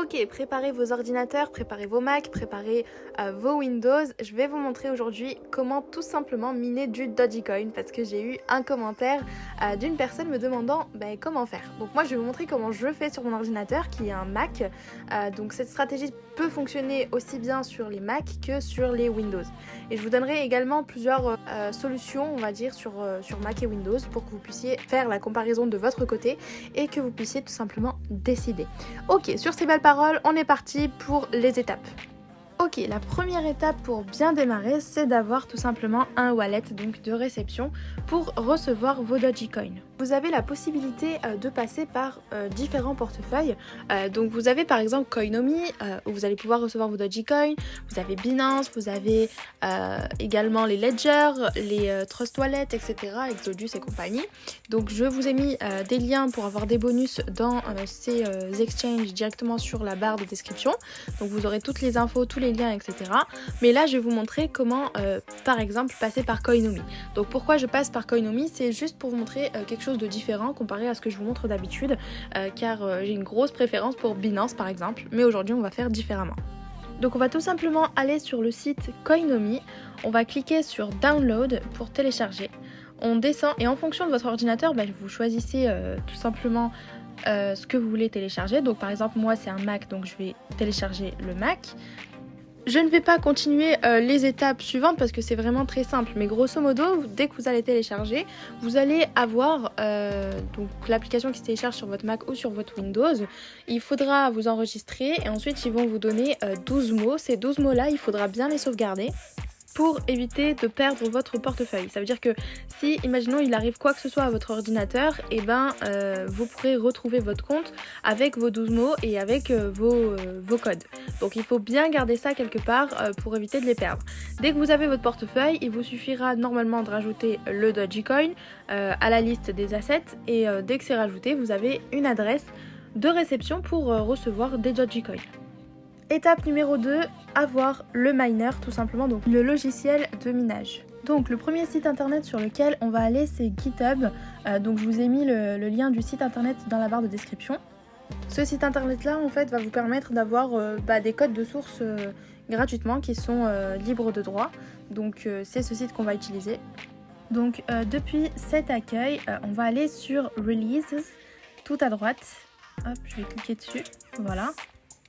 Ok, préparez vos ordinateurs, préparez vos Mac, préparez vos Windows. Je vais vous montrer aujourd'hui comment tout simplement miner du Dogecoin parce que j'ai eu un commentaire d'une personne me demandant comment faire. Donc moi je vais vous montrer comment je fais sur mon ordinateur qui est un Mac. Donc cette stratégie peut fonctionner aussi bien sur les Mac que sur les Windows. Et je vous donnerai également plusieurs solutions, on va dire, sur Mac et Windows pour que vous puissiez faire la comparaison de votre côté et que vous puissiez tout simplement décider. Ok, sur ces belles paroles, on est parti pour les étapes. Ok, la première étape pour bien démarrer, c'est d'avoir tout simplement un wallet donc de réception pour recevoir vos Dogecoin. Vous avez la possibilité de passer par différents portefeuilles. Donc vous avez par exemple Coinomi où vous allez pouvoir recevoir vos Dogecoin. Vous avez Binance, vous avez également les Ledger, les Trust Wallet, etc. Exodus et compagnie. Donc je vous ai mis des liens pour avoir des bonus dans ces exchanges directement sur la barre de description. Donc vous aurez toutes les infos, tous les liens, etc. Mais là je vais vous montrer comment par exemple passer par Coinomi. Donc pourquoi je passe par Coinomi, c'est juste pour vous montrer quelque chose de différent comparé à ce que je vous montre d'habitude car j'ai une grosse préférence pour Binance par exemple, mais aujourd'hui on va faire différemment. Donc on va tout simplement aller sur le site Coinomi, on va cliquer sur Download pour télécharger, on descend et en fonction de votre ordinateur vous choisissez tout simplement ce que vous voulez télécharger. Donc par exemple moi c'est un Mac, donc je vais télécharger le Mac. Je ne vais pas continuer les étapes suivantes parce que c'est vraiment très simple, mais grosso modo, dès que vous allez télécharger, vous allez avoir donc l'application qui se télécharge sur votre Mac ou sur votre Windows. Il faudra vous enregistrer et ensuite ils vont vous donner 12 mots. Ces 12 mots-là, il faudra bien les sauvegarder pour éviter de perdre votre portefeuille. Ça veut dire que si, imaginons, il arrive quoi que ce soit à votre ordinateur, et vous pourrez retrouver votre compte avec vos 12 mots et avec vos codes. Donc il faut bien garder ça quelque part pour éviter de les perdre. Dès que vous avez votre portefeuille, il vous suffira normalement de rajouter le Dogecoin à la liste des assets et dès que c'est rajouté, vous avez une adresse de réception pour recevoir des Dogecoin. Étape numéro 2, avoir le miner tout simplement, donc le logiciel de minage. Donc le premier site internet sur lequel on va aller c'est GitHub, donc je vous ai mis le lien du site internet dans la barre de description. Ce site internet là en fait va vous permettre d'avoir des codes de source gratuitement qui sont libres de droit, donc c'est ce site qu'on va utiliser. Donc depuis cet accueil, on va aller sur Releases tout à droite, hop je vais cliquer dessus, voilà.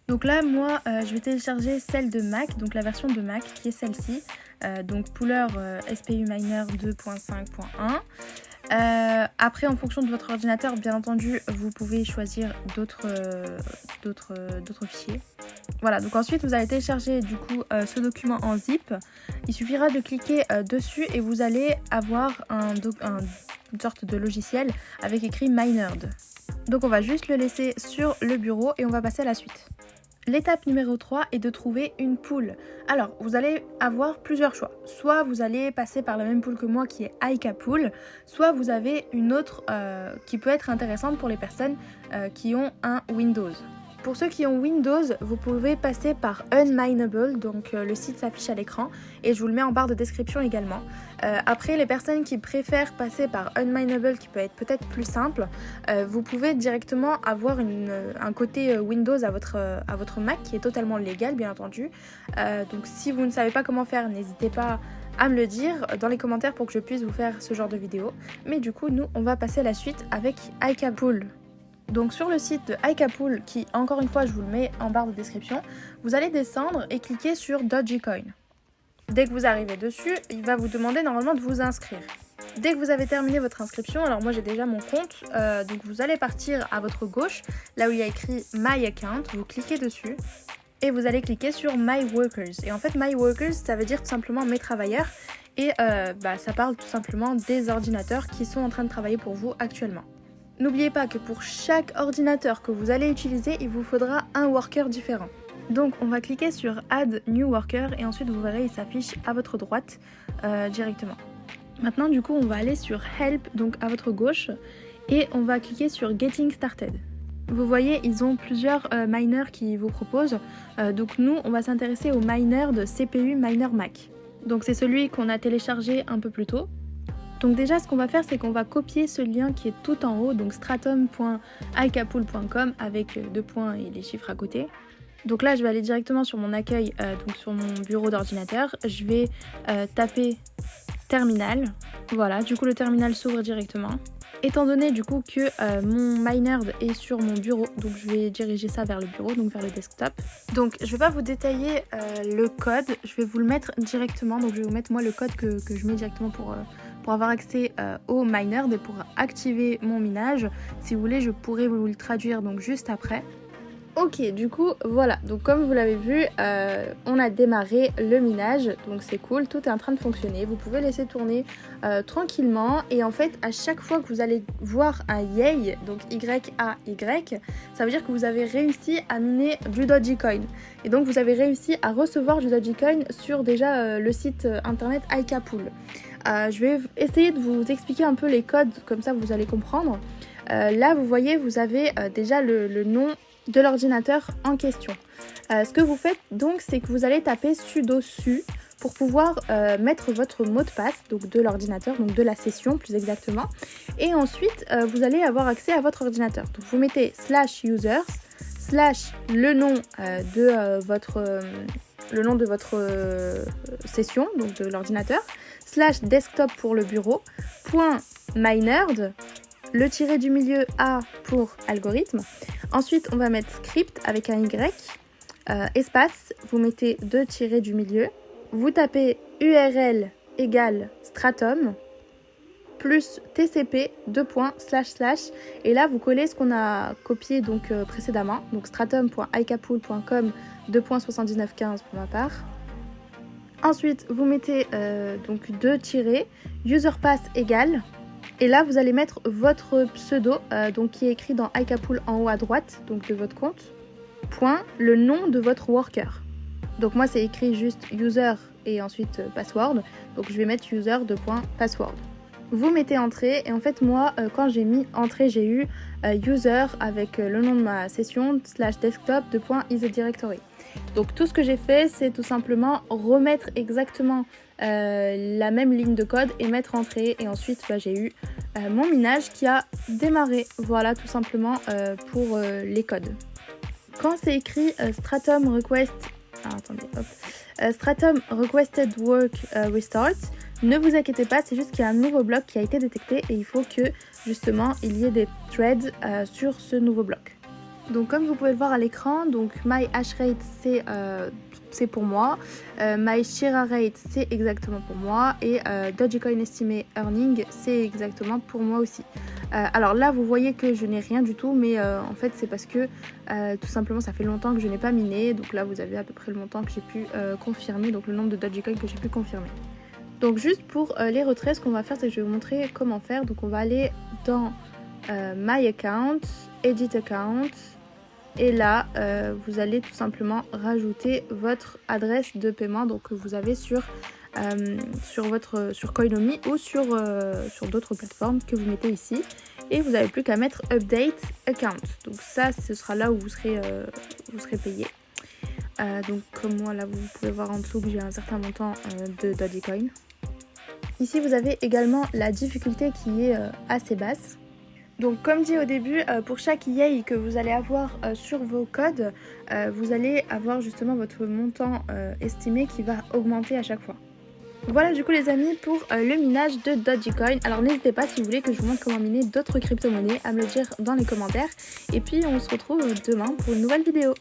Donc là, moi, je vais télécharger celle de Mac, donc la version de Mac qui est celle-ci. Donc Pooler SPU Miner 2.5.1. Après, en fonction de votre ordinateur, bien entendu, vous pouvez choisir d'autres fichiers. Voilà, donc ensuite, vous allez télécharger du coup ce document en zip. Il suffira de cliquer dessus et vous allez avoir une sorte de logiciel avec écrit Minerd. Donc on va juste le laisser sur le bureau et on va passer à la suite. L'étape numéro 3 est de trouver une pool. Alors, vous allez avoir plusieurs choix. Soit vous allez passer par la même pool que moi qui est iCapool, soit vous avez une autre qui peut être intéressante pour les personnes qui ont un Windows. Pour ceux qui ont Windows, vous pouvez passer par Unminable, donc le site s'affiche à l'écran et je vous le mets en barre de description également. Après, les personnes qui préfèrent passer par Unminable, qui peut être peut-être plus simple, vous pouvez directement avoir un côté Windows à votre Mac qui est totalement légal, bien entendu. Donc si vous ne savez pas comment faire, n'hésitez pas à me le dire dans les commentaires pour que je puisse vous faire ce genre de vidéo. Mais du coup, nous, on va passer à la suite avec iCapool. Donc sur le site de iCapool, qui encore une fois je vous le mets en barre de description, vous allez descendre et cliquer sur Dogecoin. Dès que vous arrivez dessus, il va vous demander normalement de vous inscrire. Dès que vous avez terminé votre inscription, alors moi j'ai déjà mon compte, donc vous allez partir à votre gauche, là où il y a écrit My Account, vous cliquez dessus et vous allez cliquer sur My Workers. Et en fait My Workers ça veut dire tout simplement mes travailleurs et ça parle tout simplement des ordinateurs qui sont en train de travailler pour vous actuellement. N'oubliez pas que pour chaque ordinateur que vous allez utiliser, il vous faudra un worker différent. Donc on va cliquer sur Add New Worker et ensuite vous verrez il s'affiche à votre droite directement. Maintenant du coup on va aller sur Help, donc à votre gauche, et on va cliquer sur Getting Started. Vous voyez ils ont plusieurs miners qui vous proposent, donc nous on va s'intéresser au miner de CPU Miner Mac. Donc c'est celui qu'on a téléchargé un peu plus tôt. Donc déjà ce qu'on va faire c'est qu'on va copier ce lien qui est tout en haut, donc stratum.icapool.com avec 2 points et les chiffres à côté. Donc là je vais aller directement sur mon accueil, donc sur mon bureau d'ordinateur, je vais taper terminal, voilà, du coup le terminal s'ouvre directement. Étant donné du coup que mon MyNerd est sur mon bureau, donc je vais diriger ça vers le bureau, donc vers le desktop. Donc je vais pas vous détailler le code, je vais vous le mettre directement, donc je vais vous mettre moi le code que je mets directement pour avoir accès au MyNerd et pour activer mon minage. Si vous voulez je pourrais vous le traduire donc juste après. Ok, du coup, voilà, donc comme vous l'avez vu, on a démarré le minage, donc c'est cool, tout est en train de fonctionner. Vous pouvez laisser tourner tranquillement et en fait, à chaque fois que vous allez voir un yay, donc Y-A-Y, ça veut dire que vous avez réussi à miner du Dogecoin. Et donc, vous avez réussi à recevoir du Dogecoin sur déjà le site internet iCapool. Je vais essayer de vous expliquer un peu les codes, comme ça vous allez comprendre. Là, vous voyez, vous avez déjà le nom de l'ordinateur en question. Ce que vous faites donc, c'est que vous allez taper sudo su pour pouvoir mettre votre mot de passe donc de l'ordinateur, donc de la session plus exactement. Et ensuite, vous allez avoir accès à votre ordinateur. Donc vous mettez /users / le nom de votre session, donc de l'ordinateur, / desktop pour le bureau, .mynerd, le tiré du milieu A pour algorithme. Ensuite, on va mettre script avec un Y, espace, vous mettez 2 tirés du milieu, vous tapez URL égale stratum, plus TCP, 2 points, // et là vous collez ce qu'on a copié donc précédemment, donc stratum.icapool.com 2.7915 pour ma part. Ensuite, vous mettez donc 2 tirés, userpass égale, et là vous allez mettre votre pseudo, donc qui est écrit dans iCapool en haut à droite, donc de votre compte, point, le nom de votre worker. Donc moi c'est écrit juste user et ensuite password, donc je vais mettre user password. Vous mettez entrée et en fait moi quand j'ai mis entrée j'ai eu user avec le nom de ma session /desktop .isDirectory. Donc tout ce que j'ai fait c'est tout simplement remettre exactement la même ligne de code et mettre entrée et ensuite j'ai eu mon minage qui a démarré. Voilà tout simplement pour les codes. Quand c'est écrit stratum request, stratum requested work restart, ne vous inquiétez pas, c'est juste qu'il y a un nouveau bloc qui a été détecté et il faut que justement il y ait des threads sur ce nouveau bloc. Donc comme vous pouvez le voir à l'écran, donc my hash rate c'est pour moi, my Shira rate c'est exactement pour moi et Dogecoin estimé earning c'est exactement pour moi aussi. Alors là vous voyez que je n'ai rien du tout, mais en fait c'est parce que tout simplement ça fait longtemps que je n'ai pas miné, donc là vous avez à peu près le montant que j'ai pu confirmer, donc le nombre de Dogecoin que j'ai pu confirmer. Donc juste pour les retraits, ce qu'on va faire c'est que je vais vous montrer comment faire. Donc on va aller dans my account, edit account. Et là, vous allez tout simplement rajouter votre adresse de paiement donc, que vous avez sur Coinomi ou sur d'autres plateformes que vous mettez ici. Et vous n'avez plus qu'à mettre Update Account. Donc ça, ce sera là où vous serez payé. Donc comme moi, là, vous pouvez voir en dessous que j'ai un certain montant de Dogecoin. Ici, vous avez également la difficulté qui est assez basse. Donc comme dit au début, pour chaque yay que vous allez avoir sur vos codes, vous allez avoir justement votre montant estimé qui va augmenter à chaque fois. Voilà du coup les amis pour le minage de Dogecoin. Alors n'hésitez pas si vous voulez que je vous montre comment miner d'autres crypto-monnaies à me le dire dans les commentaires. Et puis on se retrouve demain pour une nouvelle vidéo.